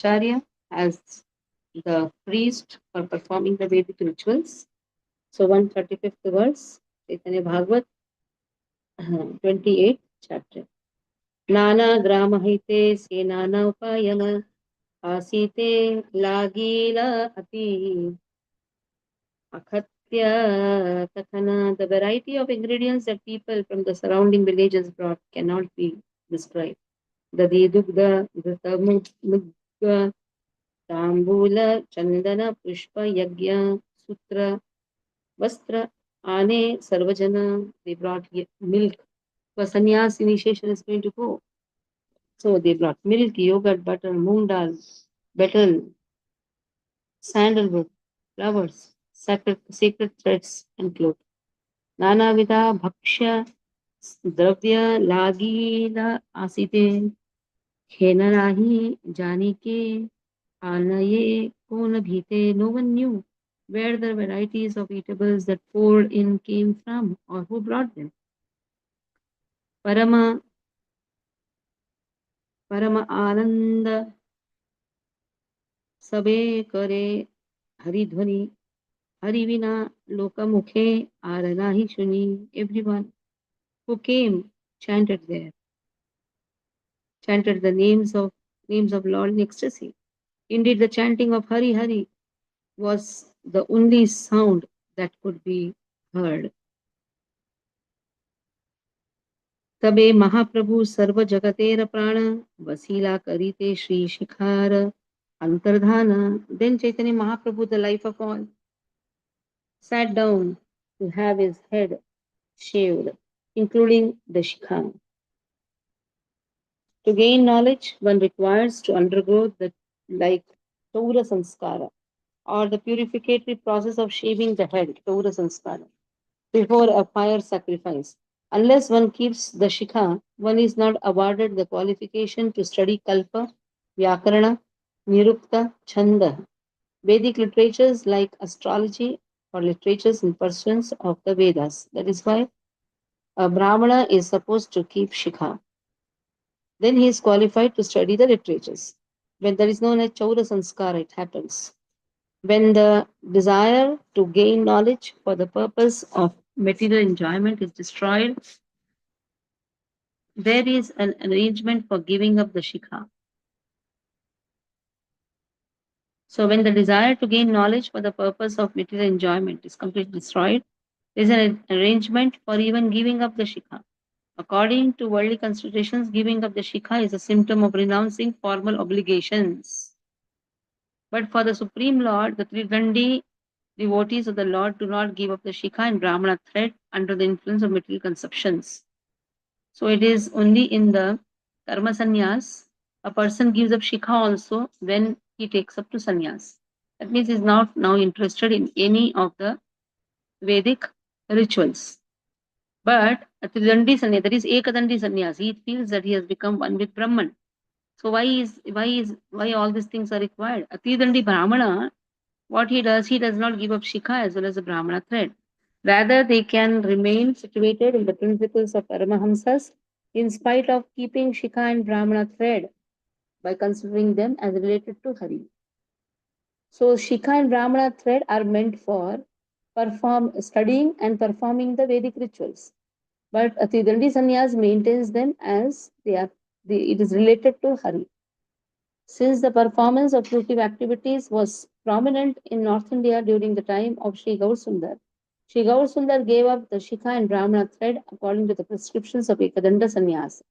Acharya as the priest for performing the Vedic rituals. So 135th verse, Chaitanya Bhagavat, 28th chapter. Nana Gramahite se Nana Upayana Asite Lagila Ati Akhatya Tathana. The variety of ingredients that people from the surrounding villages brought cannot be described. The Dedugda, the Tamugga, Tambula, Chandana, Pushpa, Yagya, Sutra, Vastra, Ane, Sarvajana, they brought milk. For sannyas initiation is going to go. So they brought milk, yogurt, butter, moong dal, betel, sandalwood, flowers, sacred threads, and cloth. Nana Vida Bhakshya Dravya Lagila Asite Khenarahi Janike Anaye Kona Bhite. No one knew where the varieties of eatables that poured in came from or who brought them. Parama Parama Ananda Sabe Kare Haridhvani Harivina Lokamukhe Aranahi Shuni. Everyone who came chanted there, chanted the names of Lord in ecstasy. Indeed, the chanting of Hari Hari was the only sound that could be heard. तबे महाप्रभु सर्व जगतेर प्राण वसीला करीते Shri शिखार Antardhana. Then Chaitanya Mahaprabhu, the life of all, sat down to have his head shaved, including the shikha. To gain knowledge, one requires to undergo the like Taura Sanskara, or the purificatory process of shaving the head, Taura Sanskara, before a fire sacrifice. Unless one keeps the shikha, one is not awarded the qualification to study Kalpa, Vyakarana, Nirukta, Chanda, Vedic literatures like astrology or literatures in pursuance of the Vedas. That is why a Brahmana is supposed to keep shikha. Then he is qualified to study the literatures. When there is no Chaura Sanskara, it happens. When the desire to gain knowledge for the purpose of material enjoyment is destroyed, there is an arrangement for giving up the shikha. So, when the desire to gain knowledge for the purpose of material enjoyment is completely destroyed, there is an arrangement for even giving up the shikha. According to worldly considerations, giving up the shikha is a symptom of renouncing formal obligations. But for the Supreme Lord, the Tridandi devotees of the Lord do not give up the shikha and Brahmana thread under the influence of material conceptions. So it is only in the karma sannyas a person gives up shikha also when he takes up to sannyas. That means he is not now interested in any of the Vedic rituals. But a Tridandi sannyas, that is Ekadandi sannyas, he feels that he has become one with Brahman. So why all these things are required? A Tridandi Brahmana, what he does not give up shikha as well as the Brahmana thread. Rather, they can remain situated in the principles of Paramahamsas in spite of keeping shikha and Brahmana thread by considering them as related to Hari. So, shikha and Brahmana thread are meant for studying and performing the Vedic rituals. But Atidandi Sannyas maintains them as it is related to Hari. Since the performance of fruitive activities was prominent in North India during the time of Sri Gaur Sri Gaur gave up the Shikha and Brahmana thread according to the prescriptions of Ekadanda Sannyas.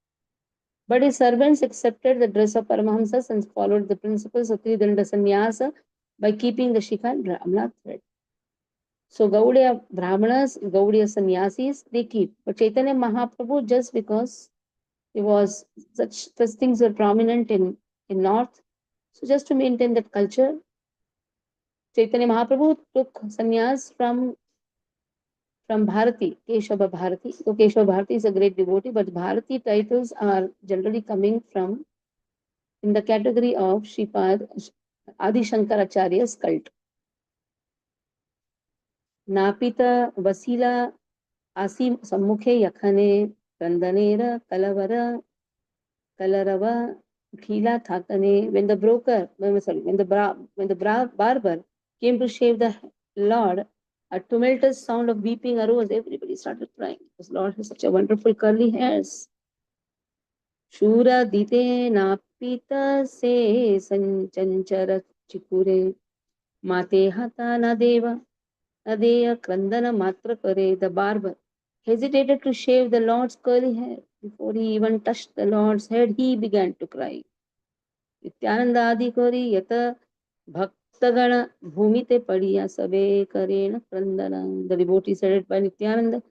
But his servants accepted the dress of Paramahamsas and followed the principles of Tridanda Sannyasa by keeping the Shikha and Brahmana thread. So Gaudiya Brahmanas, Gaudiya Sannyasis, they keep. But Chaitanya Mahaprabhu, just because it was such things were prominent in North, so just to maintain that culture, Chaitanya Mahaprabhu took sannyas from Bharati, Keshava Bharati. So Keshava Bharati is a great devotee, but Bharati titles are generally coming from in the category of Shripad Adi Shankaracharya's cult. Napita Vasila Asim Sammukhe Yakhane Kandanera Kalavara Kalarava Khila Thakane, when the barber came to shave the Lord, a tumultuous sound of weeping arose. Everybody started crying because Lord has such a wonderful curly hairs. Shura dite napita se sanchara chikure mate hata na deva adeya krandana matra kare. The barber hesitated to shave the Lord's curly hair. Before he even touched the Lord's head, he began to cry. नित्यानंदादि यत भक्तगण भूमिते पड़िया सबे करेण क्रंदन. The devotee said it by Nityananda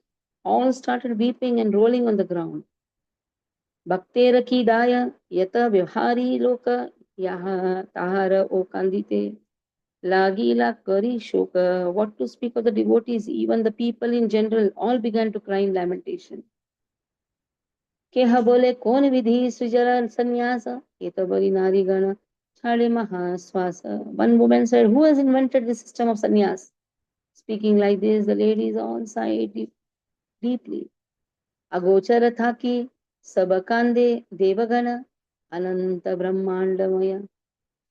all started weeping and rolling on the ground. भक्तेर की दाया यत व्यवहारी लोक यहा ताहार ओ कांदिते लागीला करी शोक. What to speak of the devotees, even the people in general all began to cry in lamentation. केह बोले कौन विधि सृजन संन्यास ये तो बड़ी नारी गण छाड़े महाश्वास. One woman said, who has invented the system of sannyas? Speaking like this, the ladies all sighed deeply. अगोचर था कि सब कांदे देवगण अनंत ब्रह्मांडमय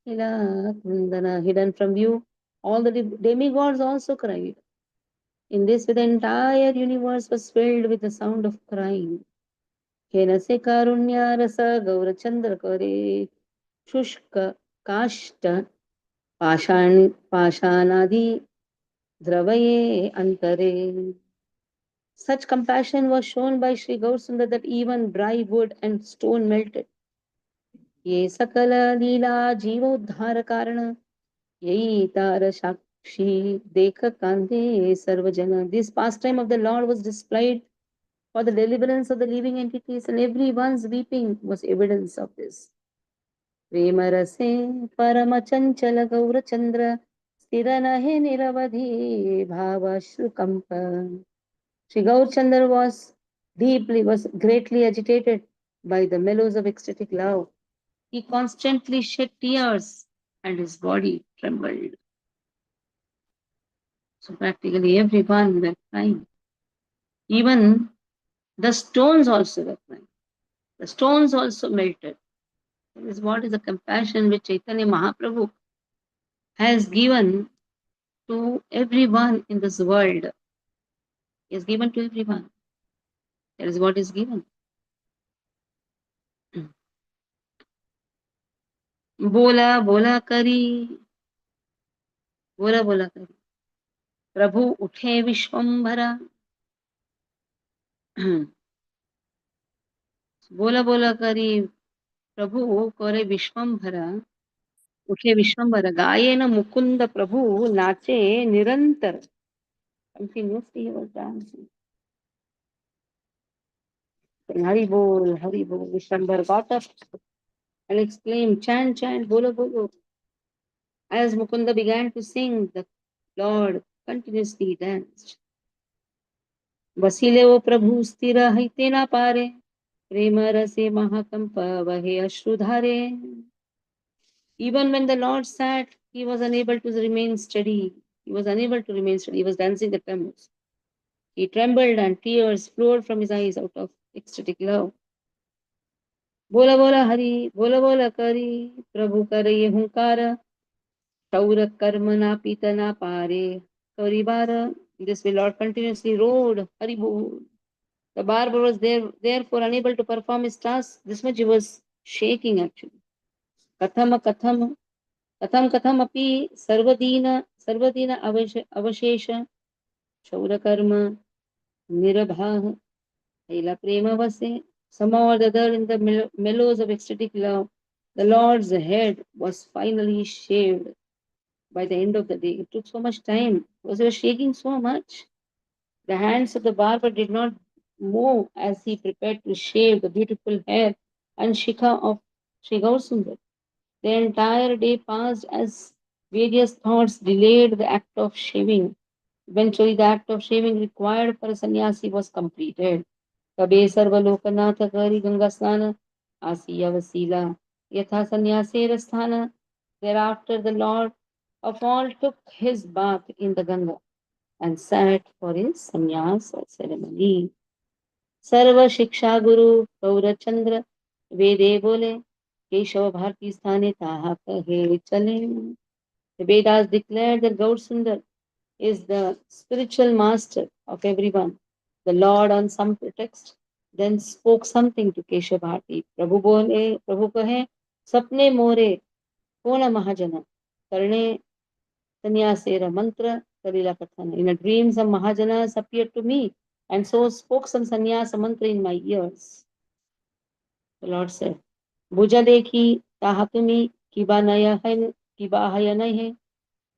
hidden from view. All the demigods also cried. In this way, the entire universe was filled with the sound of crying. हेनसे कारुण्य रस गौरचंद्र करे शुष्क काष्ट पाषाणादि द्रवये अंतरे. Such compassion was shown by Sri Gaurasundar that even dry wood and stone melted. ये सकल लीला जीवोद्धार कारण यही तार साक्षी देख कांधे सर्वजन. This pastime of the Lord was displayed for the deliverance of the living entities, and everyone's weeping was evidence of this. प्रेम रसे परम चंचल गौर चंद्र स्थिर नहे निरवधि भावाश्रुकंप. Sri Gaurachandra was greatly agitated by the mellows of ecstatic love. He constantly shed tears and his body trembled. So practically everyone were crying. Even the stones also were crying. The stones also melted. This is what is the compassion which Chaitanya Mahaprabhu has given to everyone in this world. He has given to everyone. That is what is given. बोला बोला करी बोला बोला करी प्रभु उठे विश्वंभरा. बोला बोला करी प्रभु करे विश्वंभरा उठे विश्वंभरा. गायेन मुकुंद प्रभु नाचे निरंतर. Continuously he was dancing. Hari bol, Hari bol. Vishwambhara got up and exclaimed, chant, chant, bolo, bolo. As Mukunda began to sing, the Lord continuously danced. Vasile o Prabhu stira haite na pare, prema rase mahakampa vahe ashrudhare. Even when the Lord sat, he was unable to remain steady. He was unable to remain steady. He was dancing the tremors. He trembled and tears flowed from his eyes out of ecstatic love. बोला बोला हरि बोला बोला करी प्रभु करे ये हुंकार शौर कर्म ना पीत ना पारे करी बार. This way Lord continuously roared Hari Bol. The barber was therefore unable to perform his task. This much he was shaking actually. Katham katham katham katham api sarvadina avashesha shaura karma nirabha ila prema vase. Somehow or the other, in the mellows of ecstatic love, the Lord's head was finally shaved by the end of the day. It took so much time because he was shaking so much. The hands of the barber did not move as he prepared to shave the beautiful hair and shikha of Sri Gaurasundar. The entire day passed as various thoughts delayed the act of shaving. Eventually, the act of shaving required for a sannyasi was completed. कबे सर्वलोकनाथ करी गंगा स्नान आसिया वसीला यथा संन्यासेर स्थान. Thereafter the Lord of all took his bath in the Ganga and sat for his sannyas ceremony. सर्व शिक्षा गुरु गौरचंद्र वेदे बोले Keshava Bharti Sthane Taha Kahe Chale. The Vedas declare that Gaur Sundar is the spiritual master of everyone. The Lord, on some pretext, then spoke something to Keshav Bharti. Prabhu kahe, sapne more, kona mahajana, karne sanyasera mantra, kalila kathana. In a dream, some mahajanas appeared to me, and so spoke some sannyasa mantra in my ears. The Lord said, Bhuja dekhi, taha tumi, kiba naya hai, kiba haya nahi hai,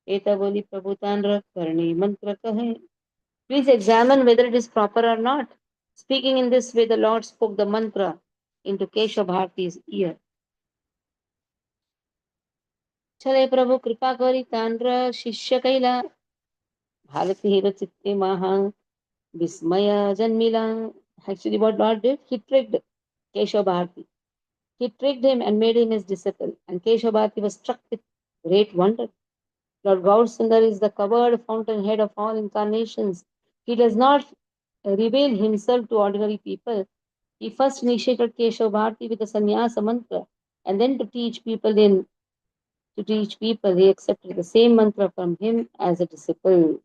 eta boli prabhu tanra, karne mantra kahe. Please examine whether it is proper or not. Speaking in this way, the Lord spoke the mantra into Kesha Bharati's ear. Chale Prabhu Kripa Kari Tandra Shishya Kaila Bharati Hira Chitte Maha Vismaya Janmila. Actually, what Lord did, he tricked Kesha Bharati. He tricked him and made him his disciple. And Kesha Bharati was struck with great wonder. Lord Gaur Sundar is the covered fountainhead of all incarnations. He does not reveal himself to ordinary people. He first initiated Keshav Bharati with the sannyasa mantra, and then he accepted the same mantra from him as a disciple.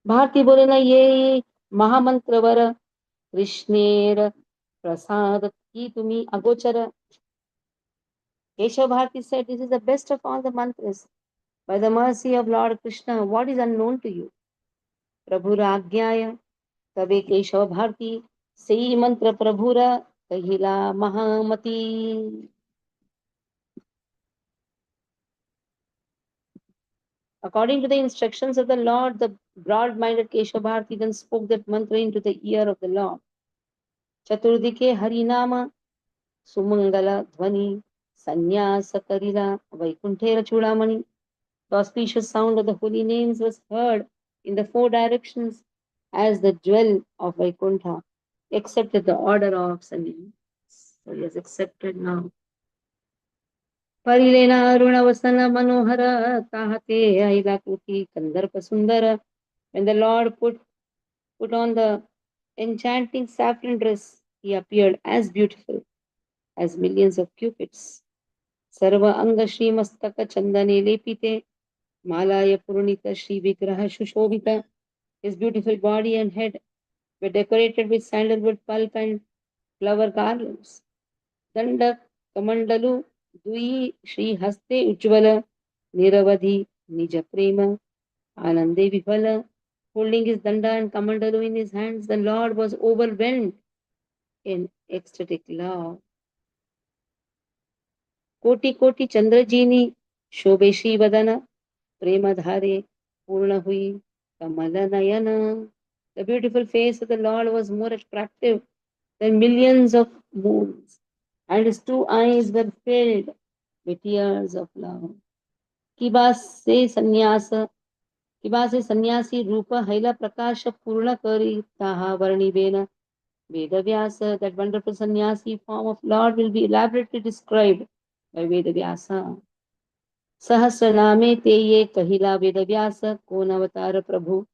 Bharti बोले ना ये महामंत्र वर कृष्णेर प्रसाद की तुम्ही अगोचर. Keshav Bharati said, this is the best of all the mantras. By the mercy of Lord Krishna, what is unknown to you? Prabhu Ragyaya, तबे केशव भारती सही मंत्र प्रभुरा कहिला महामती. According to the instructions of the Lord, the broad-minded Keshav Bharati then spoke that mantra into the ear of the Lord. Chaturdike Harinama Sumangala Dhvani Sanyasa Karila Vaikuntera Chudamani. The auspicious sound of the holy names was heard in the four directions as the jewel of Vaikuntha, except at the order of Sannyas. So he has accepted now. परिलेना अरुणवसन मनोहर ताहते ऐलाकृति कंदर्प सुंदर. When the Lord put on the enchanting saffron dress, he appeared as beautiful as millions of cupids. Sarva anga Shri Mastaka Chandane Lepite Malaya Purnita Shri Vigraha Shushobita. His beautiful body and head were decorated with sandalwood pulp and flower garlands. Dandak Kamandalu Dui Shri Haste Ujjvala Niravadhi Nija Prema Anande Vipala. Holding his danda and kamandalu in his hands, the Lord was overwhelmed in ecstatic love. Koti Koti Chandrajini Shobeshi Vadana Premadhare Purna Hui Kamala Nayana. The beautiful face of the Lord was more attractive than millions of moons, and his two eyes were filled with tears of love. किबा से संन्यास किबा से सन्यासी रूप हैला प्रकाश पूर्ण करी ताहा वर्णिबेन Vedavyasa, that wonderful sannyasi form of Lord will be elaborately described by Vedavyasa. Sahasraname te ye kahila Vedavyasa konavatar prabhu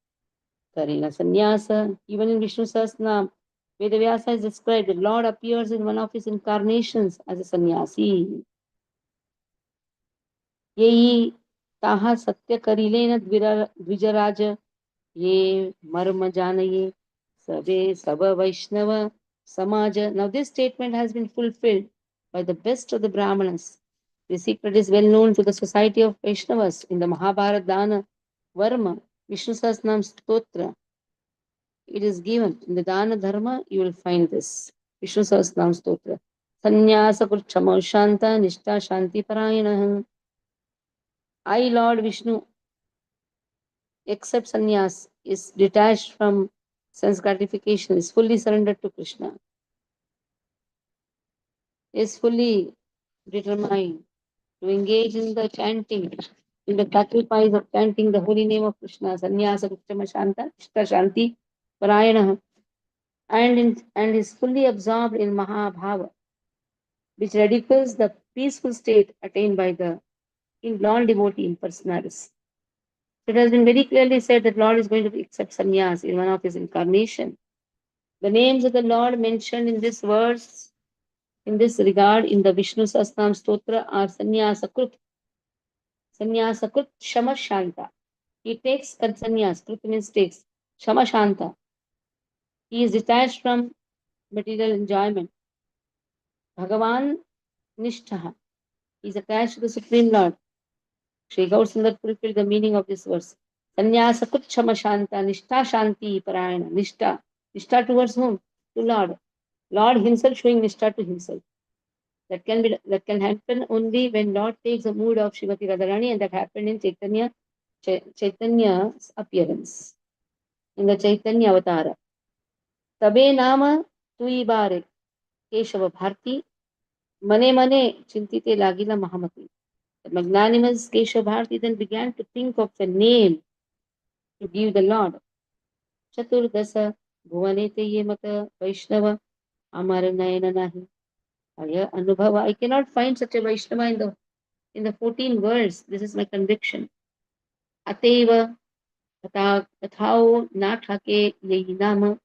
karina sannyasa. Even in Vishnu Sahasranam, Vedavyasa is described. The Lord appears in one of his incarnations as a sannyasi. Yehi taha satya karilena dvijaraja ye marma janaye sabe saba vaishnava samaja. Now this statement has been fulfilled by the best of the Brahmanas. The secret is well known to the society of Vaishnavas in the Mahabharata Dana Varma Vishnu Sahasranam Stotra. It is given in the Dana Dharma. You will find this Vishnu Sahasranam Stotra. Sannyasa Kurchama Shanta Nishta Shanti Parayana. I, Lord Vishnu, accept sannyas, is detached from sense gratification, is fully surrendered to Krishna, is fully determined to engage in the chanting, in the sacrifice of chanting the holy name of Krishna, sannyasa Krishna Shanta, Ishta Shanti Parayana, and is fully absorbed in Mahabhava, which ridicules the peaceful state attained by the non-devotee impersonalis. It has been very clearly said that Lord is going to accept sannyas in one of his incarnation. The names of the Lord mentioned in this verse In this regard, in the Vishnu Sahasranam Stotra are Sannyasakrit Shama Shanta. He takes sannyas, Krit means takes, Shama Shanta. He is detached from material enjoyment. Bhagavan Nishtha. He is attached to the Supreme Lord. Sri Gaur Sundar fulfilled the meaning of this verse. Sannyasa Kutshama Shanta Nishtha Shanti Parayana. Nishtha. Nishtha towards whom? To Lord. Lord himself showing Nishtha to himself. That can happen only when Lord takes the mood of Srimati Radharani, and that happened in Chaitanya's appearance. In the Chaitanya Avatara. Tabe Nama Tui Bare Keshava Bharti Mane Mane Chintite Lagila Mahamati. The magnanimous Keshav Bharti then began to think of the name to give the Lord. Chaturdasa Bhuvanete Ye Mata Vaishnava Amar Nayana Nahi. Aya Anubhava. I cannot find such a Vaishnava in the 14 words. This is my conviction. Ateva Athao Nathake Yehi Nama.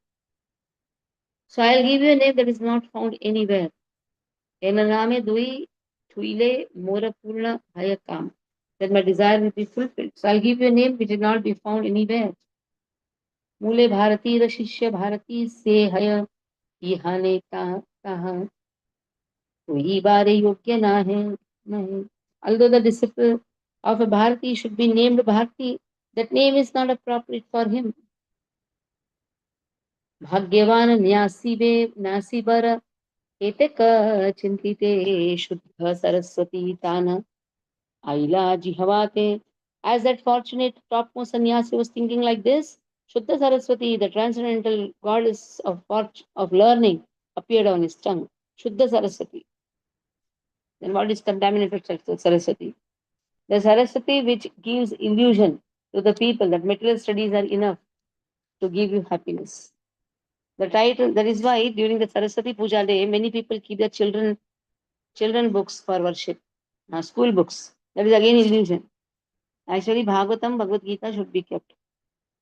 So I'll give you a name that is not found anywhere. Enaname Dui Thuile Mora Purna Hayakam. That my desire will be fulfilled. So I'll give you a name which will not be found anywhere. मूले भारती र शिष्य भारती से हय इहाने कहा कोई बारे योग्य ना है नहीं. Although the disciple of a Bharati should be named Bharati, that name is not appropriate for him. भाग्यवान न्यासी बर एतक चिंतिते शुद्ध सरस्वती तान आइला जिहवाते. As that fortunate topmost sannyasi was thinking like this, Shuddha Saraswati, the transcendental goddess of learning, appeared on his tongue. Shuddha Saraswati. Then what is contaminated Saraswati? The Saraswati which gives illusion to the people that material studies are enough to give you happiness. The title, that is why during the Saraswati Puja day, many people keep their children books for worship, school books. That is again illusion. Actually, Bhagavatam, Bhagavad Gita should be kept.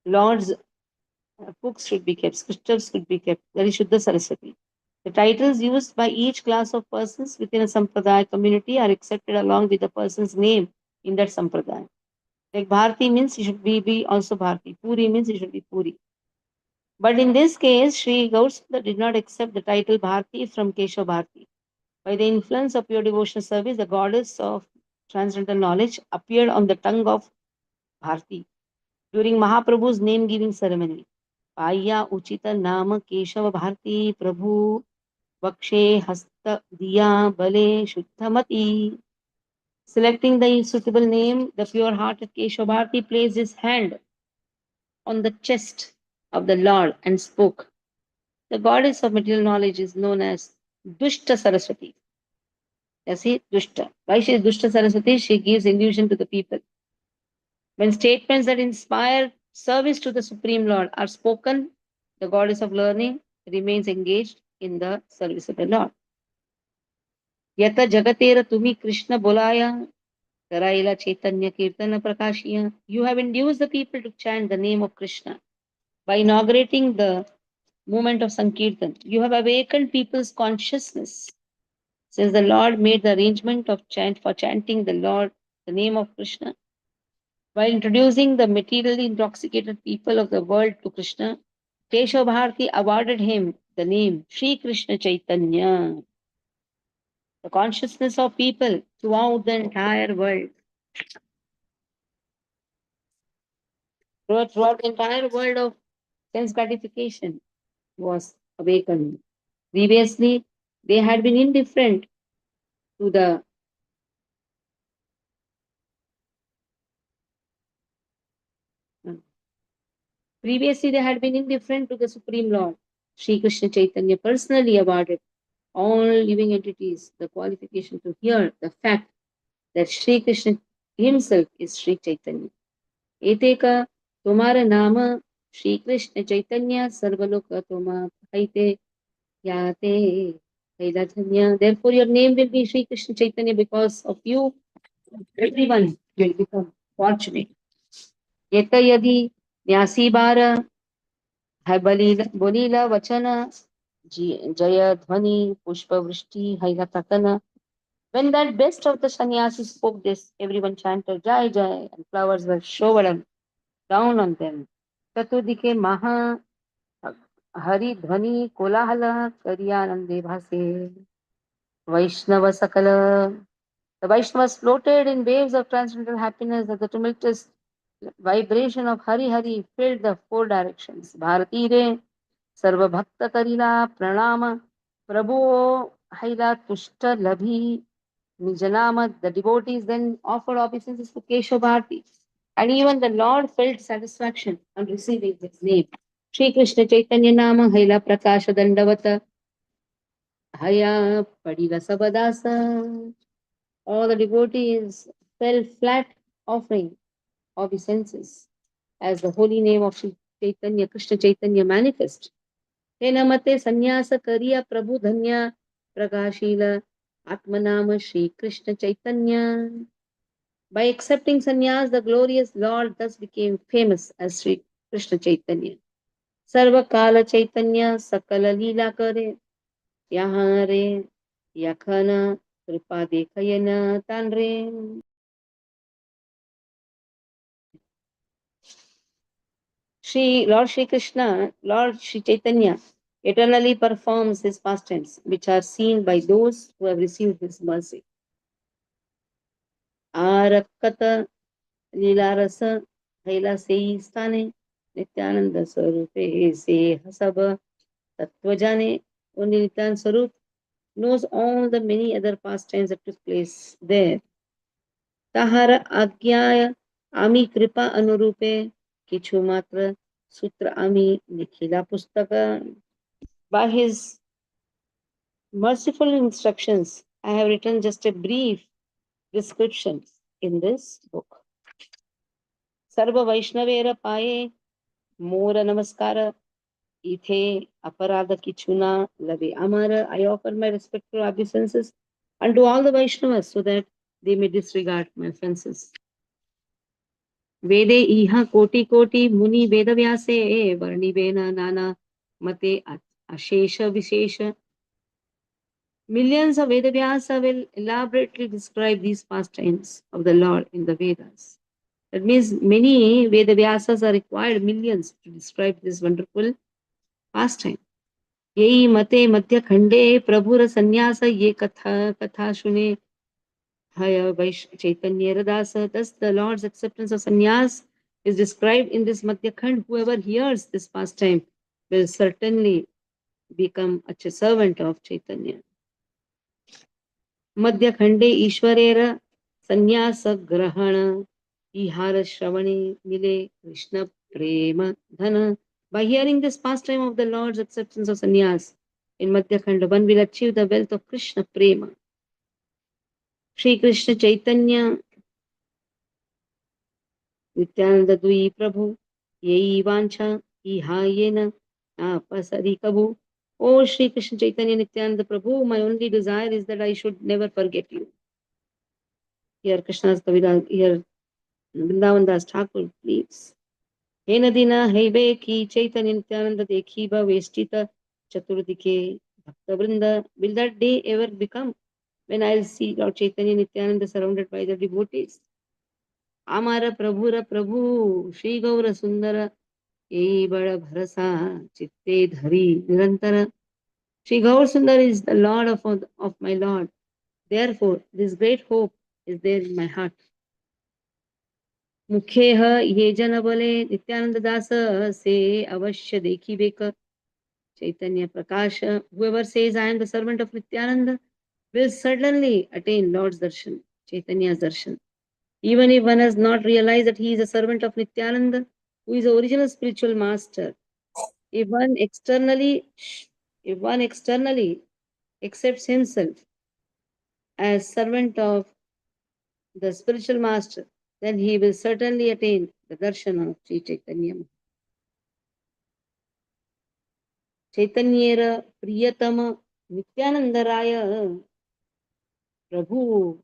Lord's books should be kept. Scriptures should be kept. That is Shuddha Saraswati. The titles used by each class of persons within a Sampradaya community are accepted along with the person's name in that Sampradaya. Like Bharati means he should be also Bharati. Puri means he should be Puri. But in this case, Sri Gaurasundar did not accept the title Bharati from Keshav Bharati. By the influence of pure devotional service, the goddess of transcendental knowledge appeared on the tongue of Bharati during Mahaprabhu's name giving ceremony. Paya Uchita Nama Keshav Bharati Prabhu Vakshe Hasta Diya Bale Shuddhamati. Selecting the suitable name, the pure hearted Keshav Bharati placed his hand on the chest of the Lord and spoke. The goddess of material knowledge is known as Dushta Saraswati. See, Dushta. Why she is Dushta Saraswati? She gives illusion to the people. When statements that inspire service to the Supreme Lord are spoken, the goddess of learning remains engaged in the service of the Lord. Yata Jagatera Tumi Krishna Bolaya Karaila Chaitanya Kirtana Prakashiya. You have induced the people to chant the name of Krishna. By inaugurating the movement of Sankirtan, you have awakened people's consciousness. Since the Lord made the arrangement of chanting the name of Krishna, while introducing the materially intoxicated people of the world to Krishna, Keshav Bharati awarded him the name Shri Krishna Chaitanya. The consciousness of people throughout the entire world, throughout the entire world of sense gratification, was awakened. Previously, they had been indifferent to the Previously, they had been indifferent to the Supreme Lord. Sri Krishna Chaitanya personally awarded all living entities the qualification to hear the fact that Sri Krishna himself is Sri Chaitanya. Eteka Tumara Nama Sri Krishna Chaitanya Sarvaloka Tuma Haite Yate Haidadhanya. Therefore, your name will be Sri Krishna Chaitanya. Because of you, everyone will become fortunate. Yeta Yadi Nyasi Bara Bolila Vachana Jaya Dhvani, Pushpa Vrishti, Hailatakana. When that best of the sannyasis spoke this, everyone chanted Jai Jai, and flowers were showered down on them. चतुर्दिके महा हरि ध्वनि कोलाहल करियानंदे भासे वैष्णव सकल. The Vaishnavas floated in waves of transcendental happiness as the tumultuous vibration of Hari Hari filled the four directions. Bharati re सर्व भक्त करिला pranam प्रभु हैला तुष्ट labhi nijanama. The devotees then offered obeisances to Keshav Bharati, and even the Lord felt satisfaction on receiving his name. Shri Krishna Chaitanya Nama Haila Prakasha Dandavata Haya Padila Sabadasa. All the devotees fell flat offering obeisances as the holy name of Shri Chaitanya, Krishna Chaitanya manifest. हे नमते संन्यास करिया प्रभु धन्य प्रकाशील आत्मनाम Shri Krishna Chaitanya. By accepting sannyas, the glorious Lord thus became famous as Sri Krishna Chaitanya. Sarva Kala Chaitanya Sakala Leela Kare Yahan Re Yakhana Kripa Dekhayana Tanre. Lord Shri Krishna, Lord Shri Chaitanya eternally performs his pastimes, which are seen by those who have received his mercy. Arakata लीलारस हैला से स्थाने नित्यानंद स्वरूपे से हसब तत्व जाने. Only Nityan Swarup knows all the many other pastimes that took place there. ताहार आज्ञाय आमी कृपा अनुरूपे किछु मात्र सूत्र आमी निखिला पुस्तक. By his merciful instructions, I have written just a brief description in this book. सर्व वैष्णवेर पाये मोर नमस्कार इथे अपराध किचुना लवे amar. I offer my respectful obeisances unto all the Vaishnavas so that they may disregard my offenses. Vede iha koti koti muni veda vyase varni vena nana mate ashesha vishesha. Millions of Vedavyasa will elaborately describe these pastimes of the Lord in the Vedas. That means many Vedavyasas are required, millions, to describe this wonderful pastime. यही मते मध्य खंडे प्रभुर संन्यास ये कथा कथा सुने हय वैश्व चैतन्य रदास. Thus the Lord's acceptance of sannyas is described in this Madhya Khand. Whoever hears this pastime will certainly become a servant of Chaitanya. मध्य खंडे ईश्वरेर संन्यास ग्रहण इहार श्रवणे मिले कृष्ण प्रेम धन. By hearing this pastime of the Lord's acceptance of sannyas in Madhya Khand, one will achieve the wealth of Krishna prema. Shri Krishna Chaitanya Nityananda Dui Prabhu Yei Vancha Ihayena Apasari Kabhu. Oh Shri Krishna Chaitanya Nityananda Prabhu, my only desire is that I should never forget you. Here Krishna's Kavira, here Vrindavan Das Thakur, please. हे नदीना हे की चैतन्य नित्यानंद देखी वेष्टित चतुर्दिके भक्त वृंद. Will that day ever become when I'll see Lord Chaitanya Nityananda surrounded by the devotees? Amara Prabhura Prabhu Shri Gaura Sundara ए बड़ भरसा चित्ते धरी निरंतर. Shri Gaur Sundar is the Lord of my Lord. Therefore, this great hope is there in my heart. मुख्य ये जन बोले नित्यानंद दास से अवश्य देखी bake. Chaitanya Prakash, whoever says I am the servant of Nityananda will certainly attain Lord's darshan, Chaitanya's darshan. Even if one has not realized that he is a servant of Nityananda, who is the original spiritual master, if one externally accepts himself as servant of the spiritual master, then he will certainly attain the darshan of Sri Chaitanya. Chaitanyera Priyatama Nityanandaraya Prabhu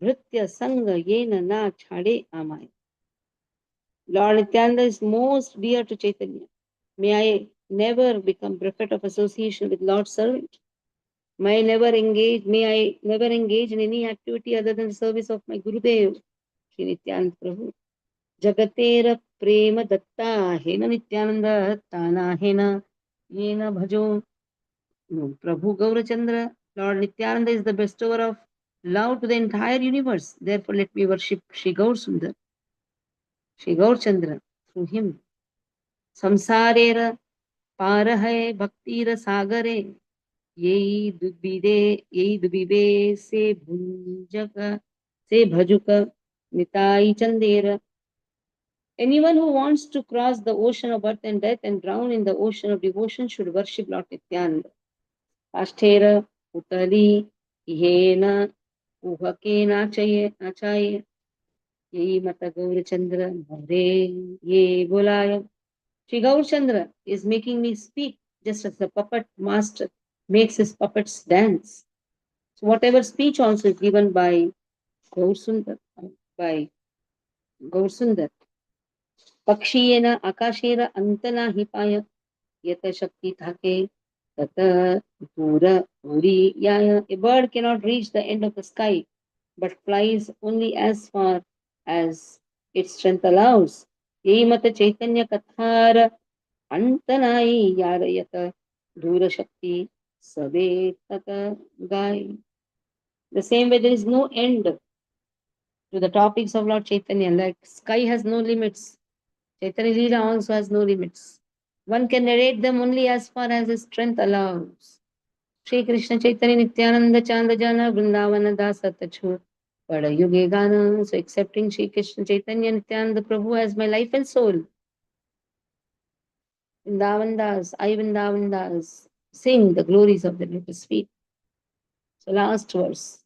Bhritya Sangha Yena Na Chade Amai. Lord Nityananda is most dear to Chaitanya. May I never become bereft of association with Lord's servant. May I never engage in any activity other than the service of my Gurudev, Shri Nityananda Prabhu. Jagatera prema datta hena Nityananda tana hena yena bhajo. No, Prabhu Gaurachandra, Lord Nityananda is the bestower of love to the entire universe. Therefore, let me worship Shri Gaur Sundar, Shri Gaur Chandra through him. Samsarera पार है भक्ति र सागरे यही दुबिबे से भुंजक से भजुक Nitai Chander. Anyone who wants to cross the ocean of birth and death and drown in the ocean of devotion should worship Lord Nityananda. Ashtera utali ihena uhake nachaye यही mata गौर चंद्र हरे ये बोलाय. Sri Gaurchandra is making me speak just as the puppet master makes his puppets dance. So whatever speech also is given by Gaursundar, by Gaursundar. Pakshiyena akashera antana hipaya yata shakti thake tata pura puri yaya. A bird cannot reach the end of the sky but flies only as far as its strength allows. Yehi mata Chaitanya Kathara Antanai Yarayata Dhura Shakti Sabe Tata Gai. The same way there is no end to the topics of Lord Chaitanya. Like sky has no limits, Chaitanya Leela also has no limits. One can narrate them only as far as his strength allows. Shri Krishna Chaitanya Nityananda Chanda Jana Vrindavana Dasa Tachu Pada Yuge Gana. So accepting Shri Krishna Chaitanya Nityananda Prabhu as my life and soul. Vrindavan Das, I Vrindavan Das, sing the glories of the lotus feet. So last verse.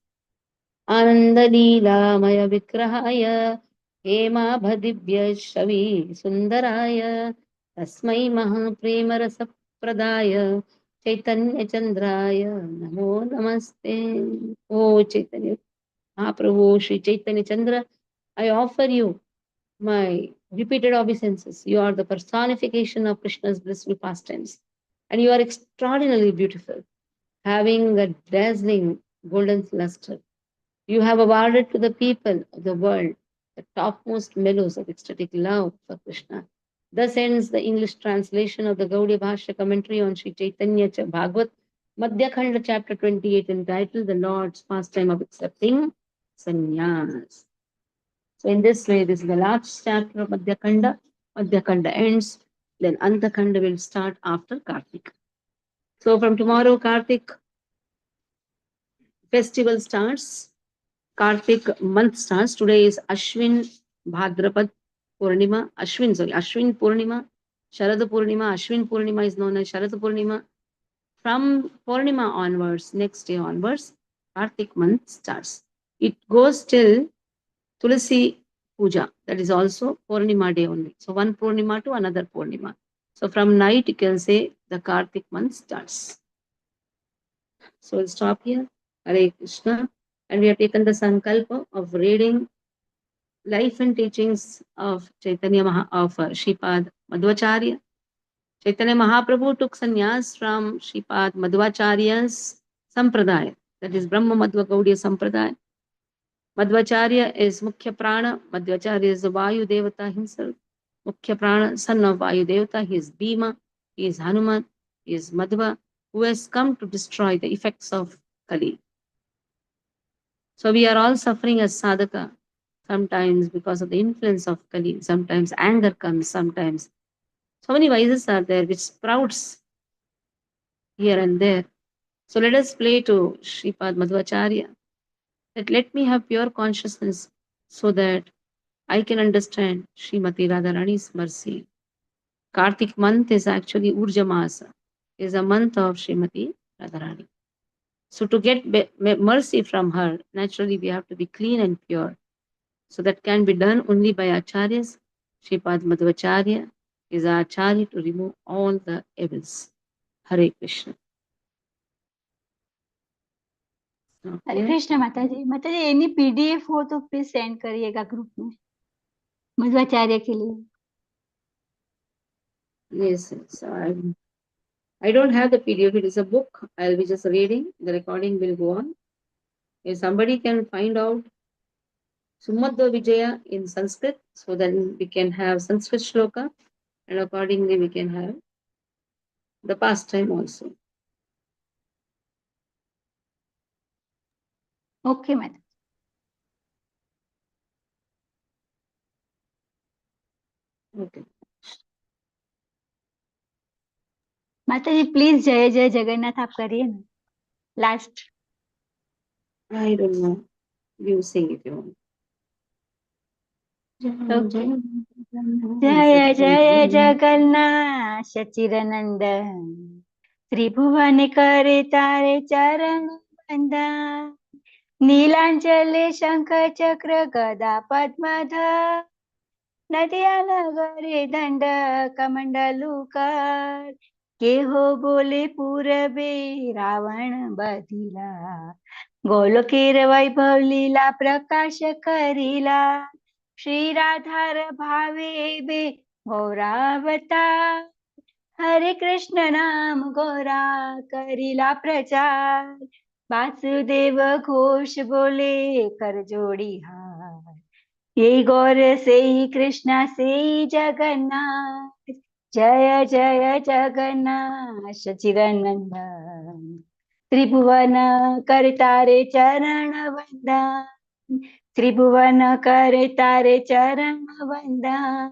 Ananda Leelamaya Vikrahaya Hemabhadivya Shavi Sundaraya Tasmai Mahaprema Rasa Pradaya Chaitanya Chandraya Namo Namaste. Oh Chaitanya Mahaprabhu Shri Chaitanya Chandra, I offer you my repeated obeisances. You are the personification of Krishna's blissful pastimes, and you are extraordinarily beautiful, having a dazzling golden luster. You have awarded to the people of the world the topmost mellows of ecstatic love for Krishna. Thus ends the English translation of the Gaudiya Bhashya commentary on Shri Chaitanya Bhagavat, Madhya Khand Chapter 28, entitled The Lord's Pastime of Accepting Sannyas. So in this way, this is the last chapter of Madhya Khanda. Madhya Khanda ends, then Anta Khanda will start after Kartik. So from tomorrow, Kartik festival starts. Kartik month starts. Today is Ashwin Bhadrapad Purnima. Ashwin Purnima. Sharad Purnima. Ashwin Purnima is known as Sharad Purnima. From Purnima onwards, next day onwards, Kartik month starts. It goes till Tulasi Puja. That is also Purnima day only. So one Purnima to another Purnima. So from night, you can say the Kartik month starts. So we'll stop here. Hare Krishna. And we have taken the sankalpa of reading life and teachings of Chaitanya of Shripad Madhvacharya. Chaitanya Mahaprabhu took sannyas from Shripad Madhvacharya's sampradaya, that is Brahma Madhva Gaudiya sampradaya. Madhvacharya is Mukhya Prana. Madhvacharya is the Vayu Devata himself. Mukhya Prana, son of Vayu Devata. He is Bhima, he is Hanuman, he is Madhva, who has come to destroy the effects of Kali. So we are all suffering as sadhaka, sometimes because of the influence of Kali. Sometimes anger comes, sometimes. So many vices are there which sprouts here and there. So let us pray to Shripad Madhvacharya that let me have pure consciousness so that I can understand Srimati Radharani's mercy. Kartik month is actually Urja Masa, is a month of Srimati Radharani. So to get mercy from her, naturally we have to be clean and pure. So that can be done only by Acharyas. Shripad Madhvacharya is our Acharya to remove all the evils. Hare Krishna. हरे कृष्ण माता जी any PDF हो तो please send करिएगा group में मध्वाचार्य के लिए. Yes, I don't have the PDF. It is a book. I'll be just reading. The recording will go on. If somebody can find out Sumadha Vijaya in Sanskrit, so then we can have Sanskrit shloka, and accordingly we can have the pastime also. Okay, madam. Okay. माताजी please जय जय जगन्नाथ आप करिए ना last. I don't know. You sing if you want. Okay. जय जय जगन्नाथ सचिदानंद त्रिभुवन करे तारे चरण वंदन नीलांचले शंख चक्र गदा पद्मधर नदिया नगरे दंड कमंडलुकर के हो बोले पूरबे रावण बधिला गोलोकेर वैभव लीला प्रकाश करिला श्री राधार भावे बे गौरावतार हरे कृष्ण नाम गौरा करिला प्रचार वासुदेव घोष बोले कर जोड़ी हार ये गौर से ही कृष्णा से ही जगन्नाथ जय जय जगन्नाथ सचिदानंद त्रिभुवन करतारे चरण वंदन त्रिभुवन करतारे चरण वंदन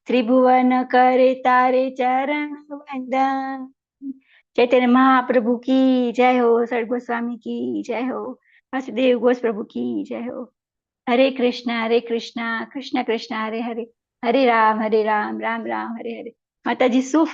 त्रिभुवन करतारे चरण वंदन चैतन्य महाप्रभु की जय हो सर गोस्वामी की जय हो वासुदेव घोष प्रभु की जय हो हरे कृष्णा कृष्णा कृष्ण कृष्ण हरे हरे हरे राम राम राम हरे हरे माता जी શું